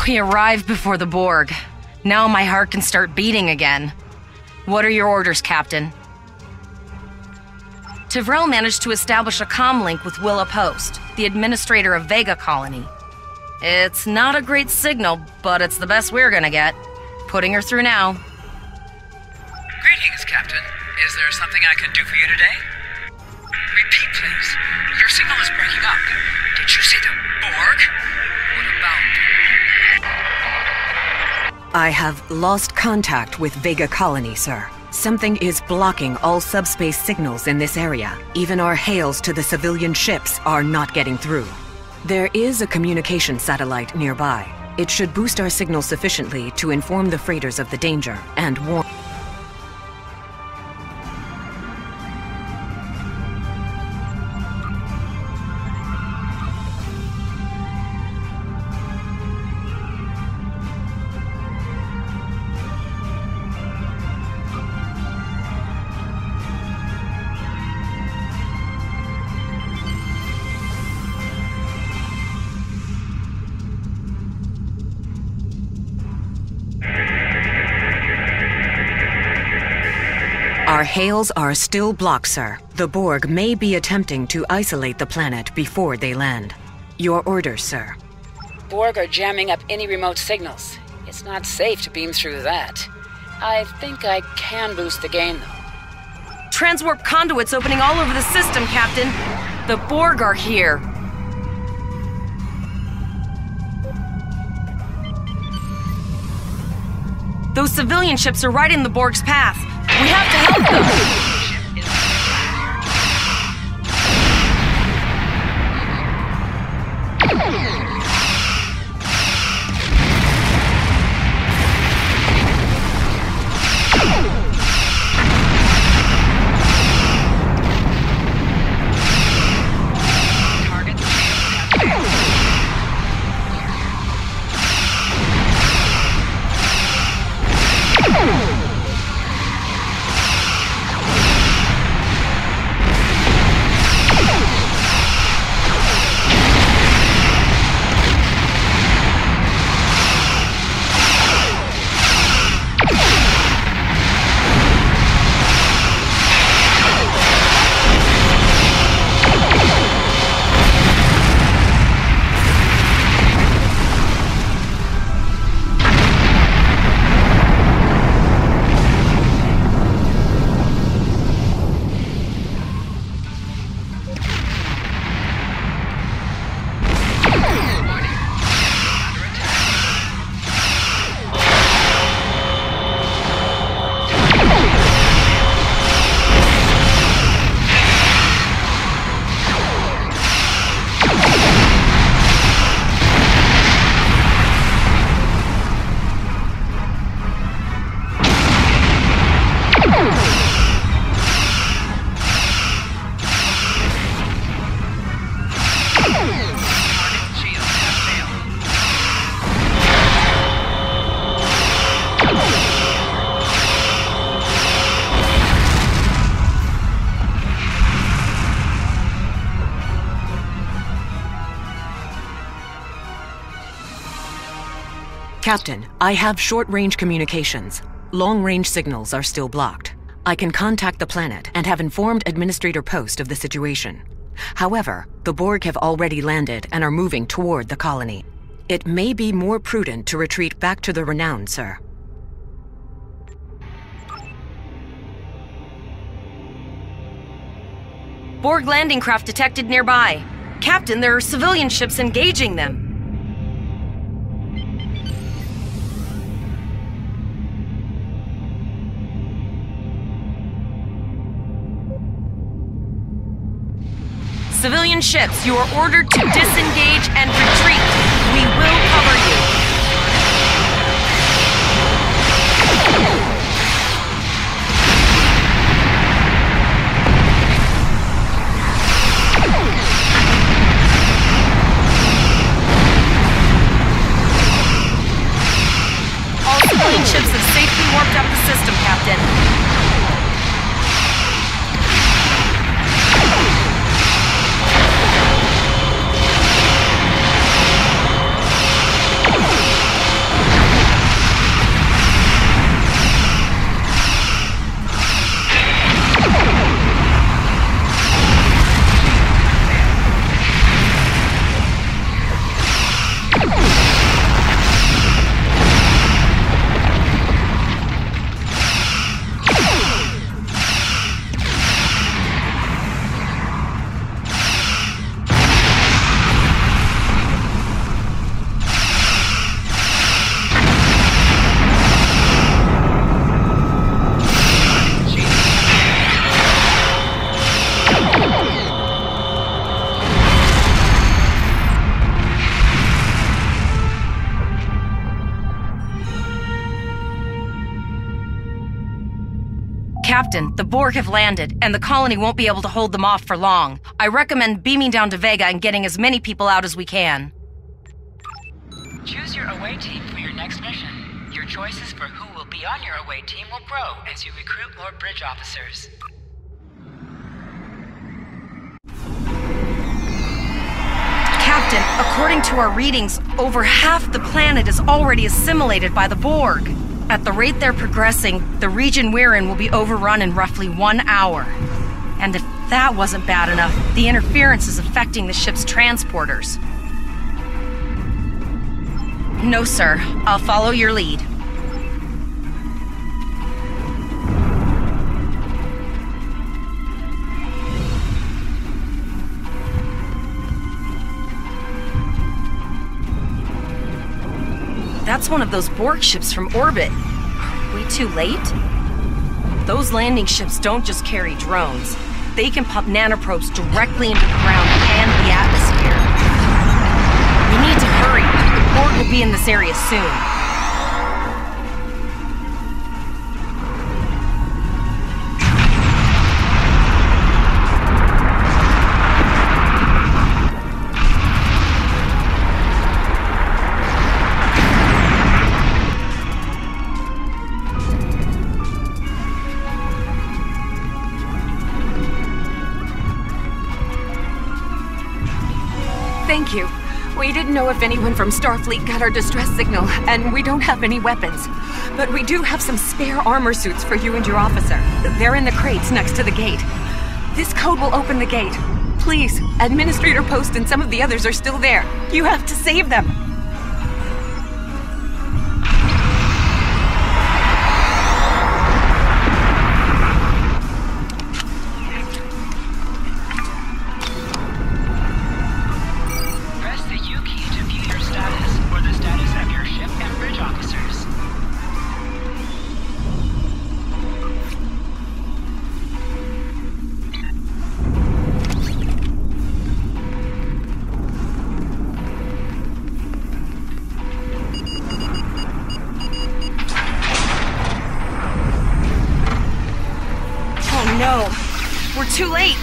We arrived before the Borg. Now my heart can start beating again. What are your orders, Captain? Tivrell managed to establish a comm link with Willa Post, the administrator of Vega Colony. It's not a great signal, but it's the best we're gonna get. Putting her through now. Greetings, Captain. Is there something I can do for you today? Repeat, please. Your signal is breaking up. Did you see the Borg? What about them? I have lost contact with Vega Colony, sir. Something is blocking all subspace signals in this area. Even our hails to the civilian ships are not getting through. There is a communication satellite nearby. It should boost our signal sufficiently to inform the freighters of the danger and warn... Our hails are still blocked, sir. The Borg may be attempting to isolate the planet before they land. Your orders, sir. Borg are jamming up any remote signals. It's not safe to beam through that. I think I can boost the gain, though. Transwarp conduits opening all over the system, Captain. The Borg are here. Those civilian ships are right in the Borg's path. We have to help them! Captain, I have short-range communications. Long-range signals are still blocked. I can contact the planet and have informed Administrator Post of the situation. However, the Borg have already landed and are moving toward the colony. It may be more prudent to retreat back to the Renown, sir. Borg landing craft detected nearby. Captain, there are civilian ships engaging them. Civilian ships, you are ordered to disengage and retreat. We will cover you. All civilian ships have safely warped out the system, Captain. Captain, the Borg have landed, and the colony won't be able to hold them off for long. I recommend beaming down to Vega and getting as many people out as we can. Choose your away team for your next mission. Your choices for who will be on your away team will grow as you recruit more bridge officers. Captain, according to our readings, over half the planet is already assimilated by the Borg. At the rate they're progressing, the region we're in will be overrun in roughly 1 hour. And if that wasn't bad enough, the interference is affecting the ship's transporters. No, sir. I'll follow your lead. That's one of those Borg ships from orbit. Are we too late? Those landing ships don't just carry drones. They can pump nanoprobes directly into the ground and the atmosphere. We need to hurry. The Borg will be in this area soon. Thank you. We didn't know if anyone from Starfleet got our distress signal, and we don't have any weapons. But we do have some spare armor suits for you and your officer. They're in the crates next to the gate. This code will open the gate. Please, Administrator Post and some of the others are still there. You have to save them. No, we're too late.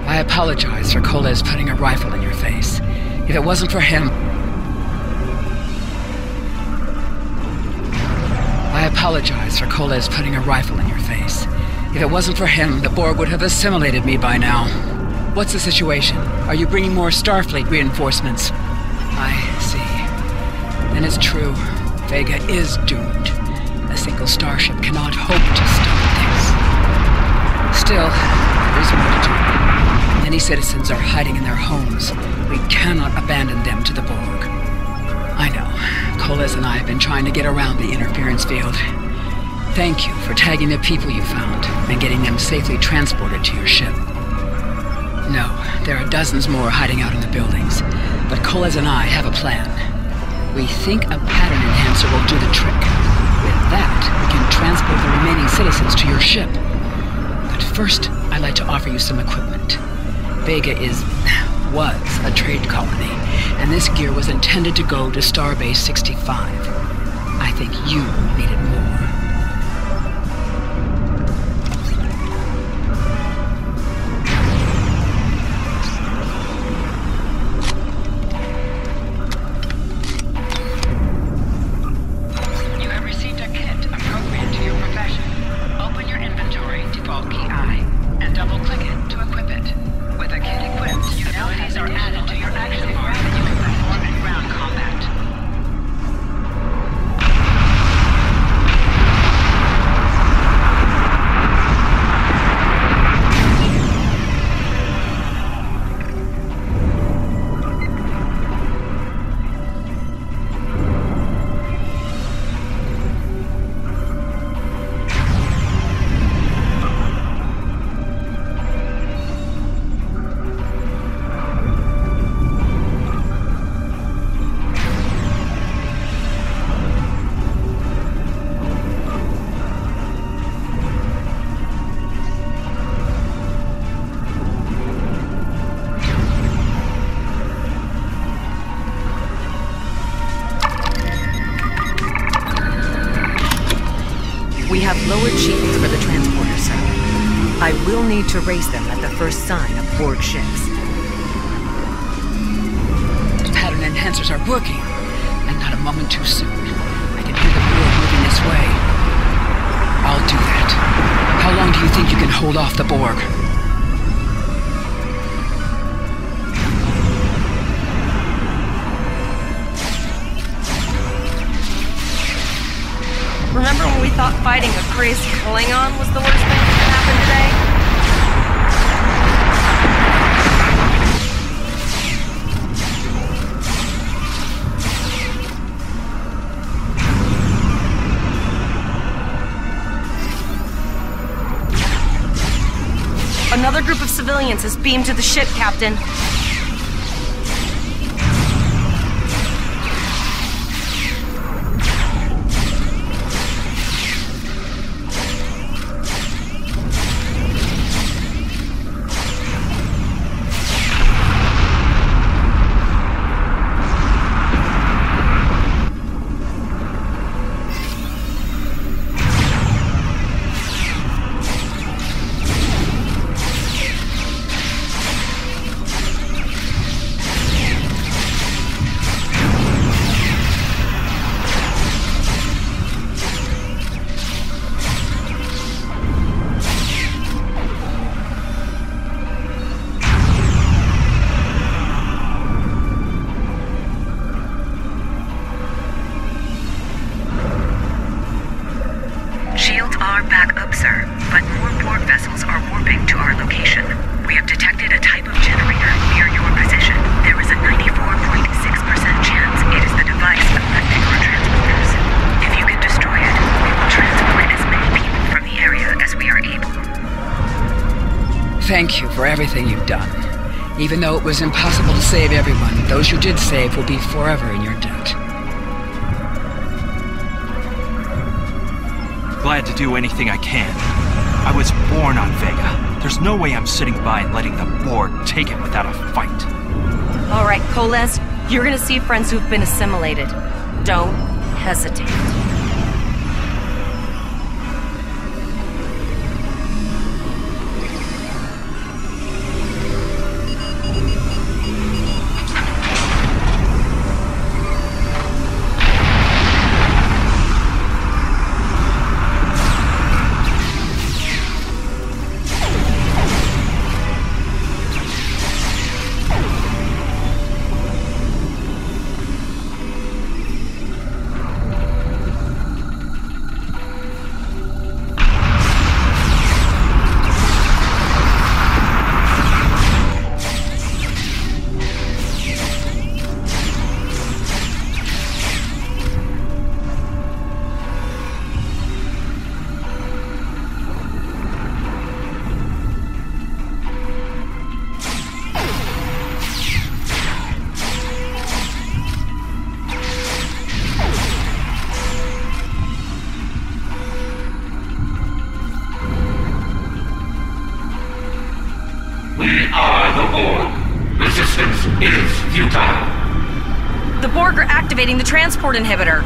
I apologize for Coles putting a rifle in your face. If it wasn't for him... I apologize for Koles putting a rifle in your face. If it wasn't for him, the Borg would have assimilated me by now. What's the situation? Are you bringing more Starfleet reinforcements? I see. Then it's true. Vega is doomed. A single starship cannot hope to stop things. Still, there is more to do. Many citizens are hiding in their homes. We cannot abandon them to the Borg. I know. Koles and I have been trying to get around the interference field. Thank you for tagging the people you found and getting them safely transported to your ship. No, there are dozens more hiding out in the buildings, but Koles and I have a plan. We think a pattern enhancer will do the trick. With that, we can transport the remaining citizens to your ship. But first, I'd like to offer you some equipment. Vega was a trade colony, and this gear was intended to go to Starbase 65. I think you need it more. We have lowered shields for the transporter, sir. I will need to raise them at the first sign of Borg ships. Pattern enhancers are working, and not a moment too soon. I can hear the Borg moving this way. I'll do that. How long do you think you can hold off the Borg? Remember when we thought fighting a crazy Klingon was the worst thing that could happen today? Another group of civilians is beamed to the ship, Captain. Shields are back up, sir, but more Borg vessels are warping to our location. We have detected a type of generator near your position. There is a 94.6% chance it is the device affecting our transporters. If you can destroy it, we will transport as many people from the area as we are able. Thank you for everything you've done. Even though it was impossible to save everyone, those you did save will be forever in your debt. Glad to do anything I can. I was born on Vega. There's no way I'm sitting by and letting the Borg take it without a fight. All right, Koles, you're gonna see friends who've been assimilated. Don't hesitate. The Borg are activating the transport inhibitor.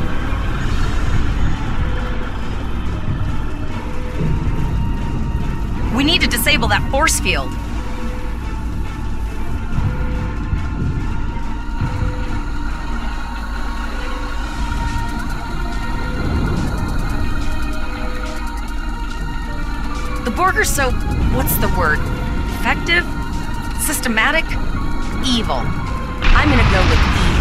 We need to disable that force field. The Borg are so... what's the word? Effective? Systematic? Evil. I'm gonna go with evil.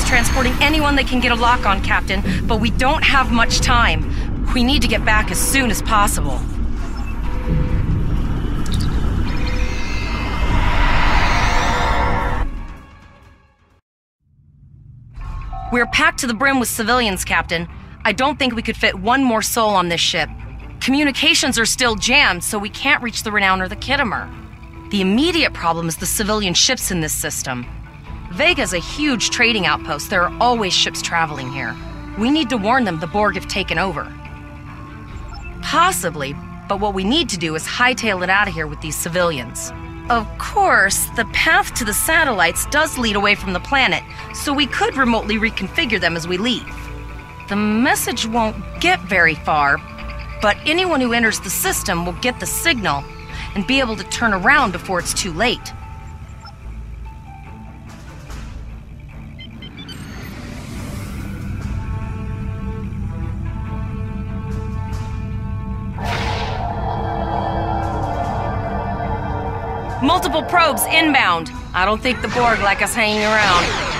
Transporting anyone they can get a lock on, Captain, but we don't have much time. We need to get back as soon as possible. We're packed to the brim with civilians, Captain. I don't think we could fit one more soul on this ship. Communications are still jammed, so we can't reach the Renown or the Kittimer. The immediate problem is the civilian ships in this system. Vega's a huge trading outpost. There are always ships traveling here. We need to warn them the Borg have taken over. Possibly, but what we need to do is hightail it out of here with these civilians. Of course, the path to the satellites does lead away from the planet, so we could remotely reconfigure them as we leave. The message won't get very far, but anyone who enters the system will get the signal and be able to turn around before it's too late. Multiple probes inbound. I don't think the Borg like us hanging around.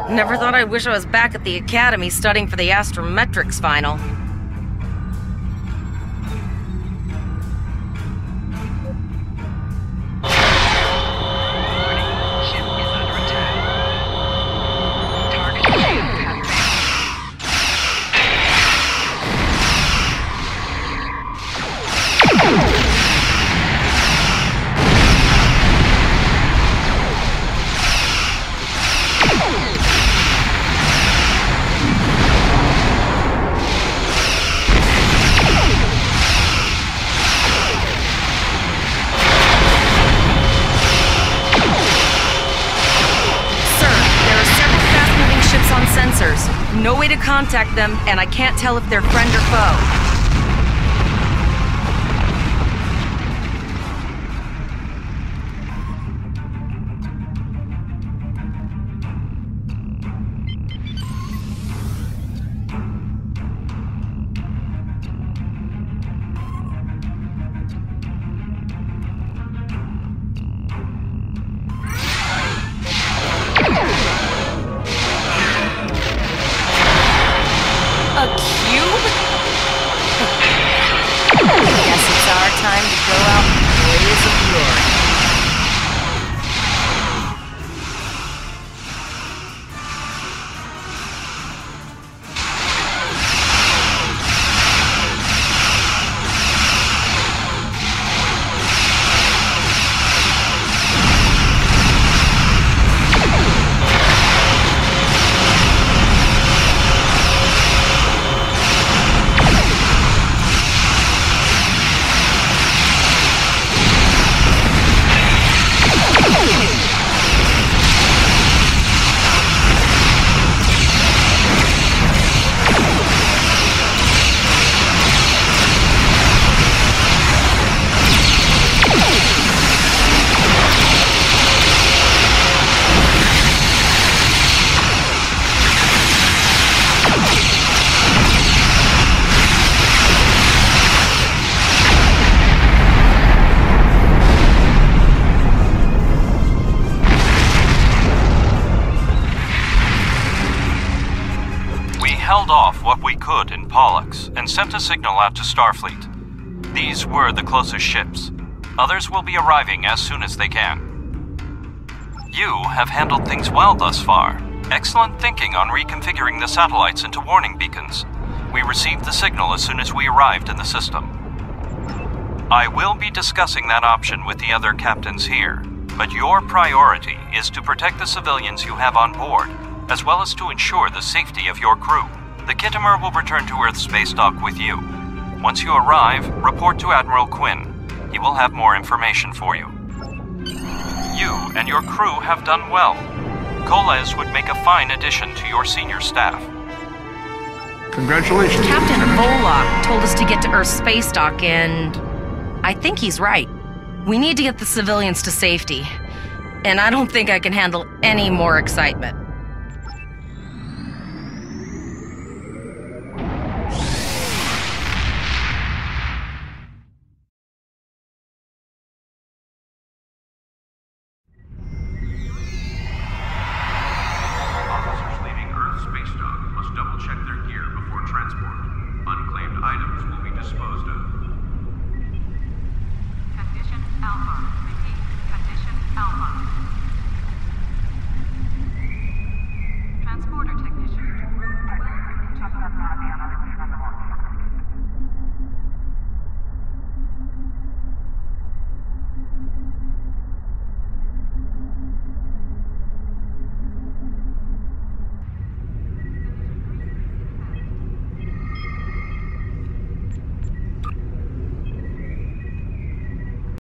Never thought I'd wish I was back at the academy studying for the astrometrics final. to contact them, and I can't tell if they're friend or foe. Held off what we could in Pollux and sent a signal out to Starfleet. These were the closest ships. Others will be arriving as soon as they can. You have handled things well thus far. Excellent thinking on reconfiguring the satellites into warning beacons. We received the signal as soon as we arrived in the system. I will be discussing that option with the other captains here, but your priority is to protect the civilians you have on board, as well as to ensure the safety of your crew. The Kittimer will return to Earth space dock with you. Once you arrive, report to Admiral Quinn. He will have more information for you. You and your crew have done well. Koles would make a fine addition to your senior staff. Congratulations. Captain Volok told us to get to Earth's space dock, and I think he's right. We need to get the civilians to safety. And I don't think I can handle any more excitement.